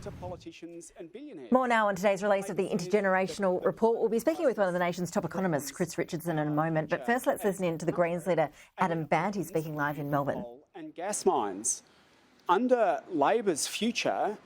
to politicians and billionaires. More now on today's release of the intergenerational report. We'll be speaking with one of the nation's top economists, Chris Richardson, in a moment. But first, let's listen in to the Greens leader, Adam Bandt. He's speaking live in Melbourne. And gas mines. Under Labor's future,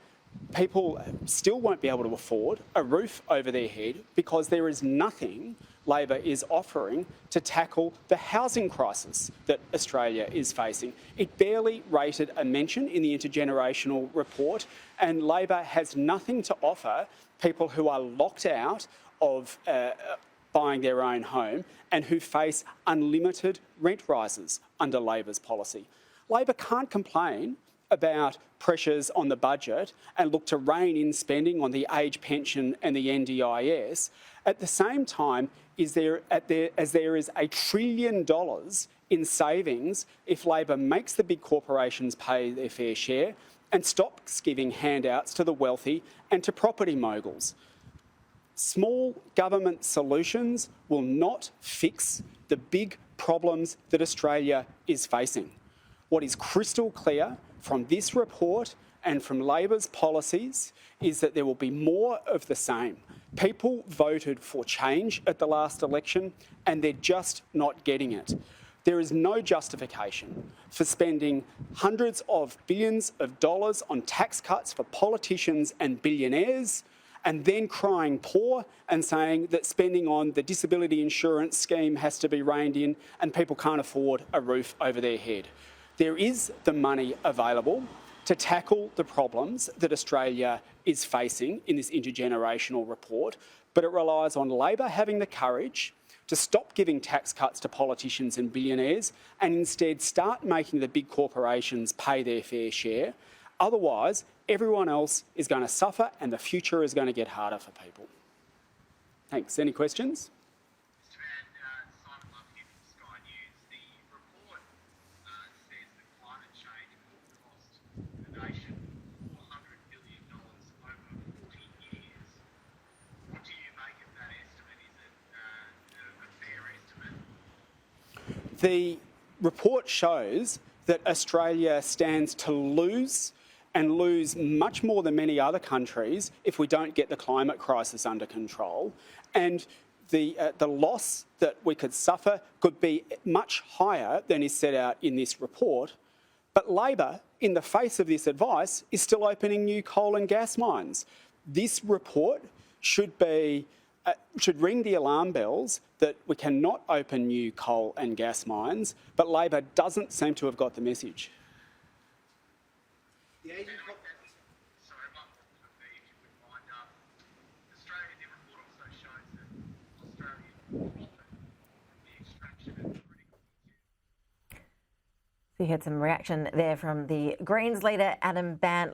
people still won't be able to afford a roof over their head because there is nothing Labor is offering to tackle the housing crisis that Australia is facing. It barely rated a mention in the intergenerational report, and Labor has nothing to offer people who are locked out of buying their own home and who face unlimited rent rises under Labor's policy. Labor can't complain about pressures on the budget and look to rein in spending on the age pension and the NDIS. At the same time, as there is $1 trillion in savings if Labor makes the big corporations pay their fair share and stops giving handouts to the wealthy and to property moguls. Small government solutions will not fix the big problems that Australia is facing. What is crystal clear from this report and from Labor's policies is that there will be more of the same. People voted for change at the last election and they're just not getting it. There is no justification for spending hundreds of billions of dollars on tax cuts for politicians and billionaires and then crying poor and saying that spending on the disability insurance scheme has to be reined in and people can't afford a roof over their head. There is the money available to tackle the problems that Australia is facing in this intergenerational report, but it relies on Labor having the courage to stop giving tax cuts to politicians and billionaires and instead start making the big corporations pay their fair share. Otherwise, everyone else is going to suffer and the future is going to get harder for people. Thanks. Any questions? The report shows that Australia stands to lose and lose much more than many other countries if we don't get the climate crisis under control. And the loss that we could suffer could be much higher than is set out in this report. But Labor, in the face of this advice, is still opening new coal and gas mines. This report should ring the alarm bells that we cannot open new coal and gas mines, but Labor doesn't seem to have got the message. So you had some reaction there from the Greens leader, Adam Bandt.